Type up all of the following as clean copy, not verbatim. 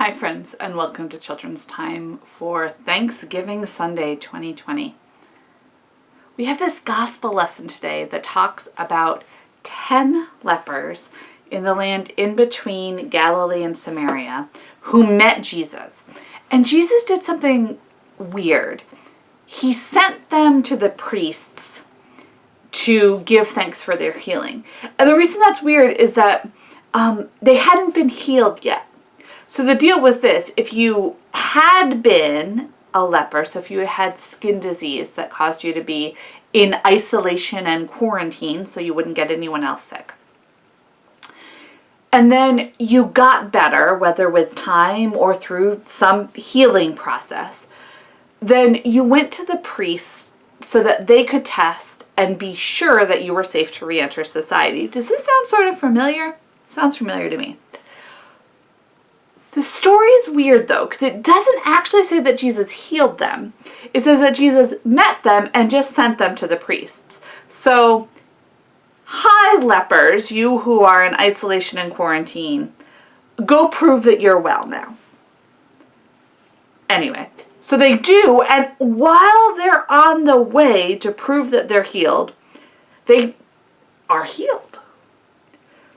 Hi friends, and welcome to Children's Time for Thanksgiving Sunday 2020. We have this gospel lesson today that talks about 10 lepers in the land in between Galilee and Samaria who met Jesus. And Jesus did something weird. He sent them to the priests to give thanks for their healing. And the reason that's weird is that they hadn't been healed yet. So the deal was this: if you had been a leper, so if you had skin disease that caused you to be in isolation and quarantine so you wouldn't get anyone else sick, and then you got better, whether with time or through some healing process, then you went to the priests so that they could test and be sure that you were safe to re-enter society. Does this sound sort of familiar? Sounds familiar to me. The story is weird though, because it doesn't actually say that Jesus healed them. It says that Jesus met them and just sent them to the priests. So, hi lepers, you who are in isolation and quarantine, go prove that you're well now. Anyway, so they do, and while they're on the way to prove that they're healed, they are healed.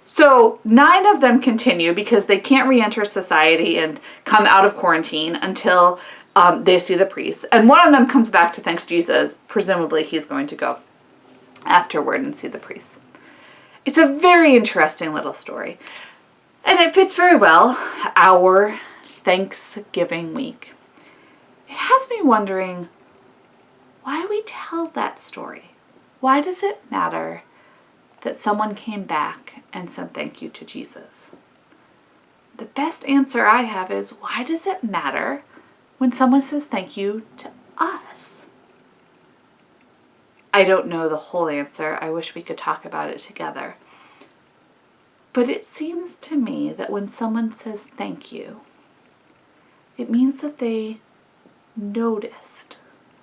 So 9 of them continue because they can't re-enter society and come out of quarantine until they see the priest. And one of them comes back to thank Jesus. Presumably he's going to go afterward and see the priest. It's a very interesting little story. And it fits very well our Thanksgiving week. It has me wondering why we tell that story. Why does it matter that someone came back and said thank you to Jesus? The best answer I have is, why does it matter when someone says thank you to us? I don't know the whole answer. I wish we could talk about it together. But it seems to me that when someone says thank you, it means that they noticed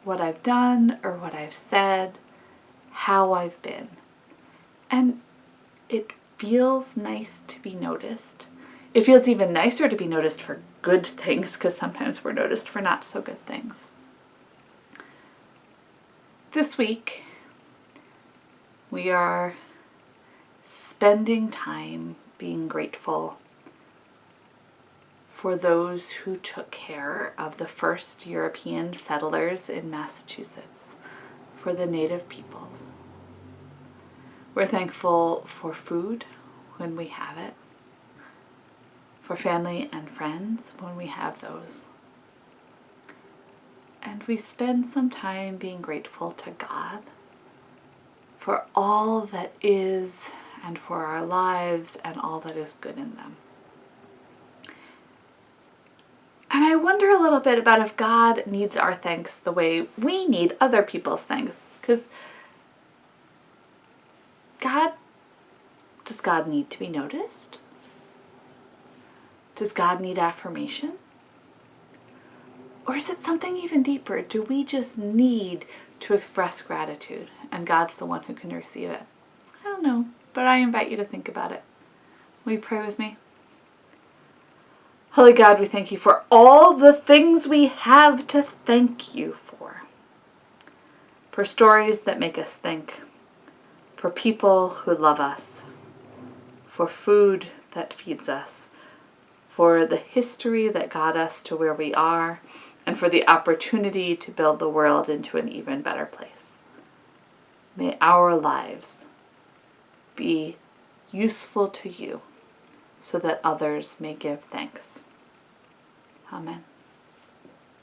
what I've done or what I've said, how I've been. And it feels nice to be noticed. It feels even nicer to be noticed for good things, because sometimes we're noticed for not so good things. This week, we are spending time being grateful for those who took care of the first European settlers in Massachusetts, for the native peoples. We're thankful for food when we have it, for family and friends when we have those. And we spend some time being grateful to God for all that is and for our lives and all that is good in them. And I wonder a little bit about if God needs our thanks the way we need other people's thanks, because does God need to be noticed? Does God need affirmation? Or is it something even deeper? Do we just need to express gratitude and God's the one who can receive it? I don't know, but I invite you to think about it. Will you pray with me? Holy God, we thank you for all the things we have to thank you for stories that make us think, for people who love us, for food that feeds us, for the history that got us to where we are, and for the opportunity to build the world into an even better place. May our lives be useful to you so that others may give thanks. Amen.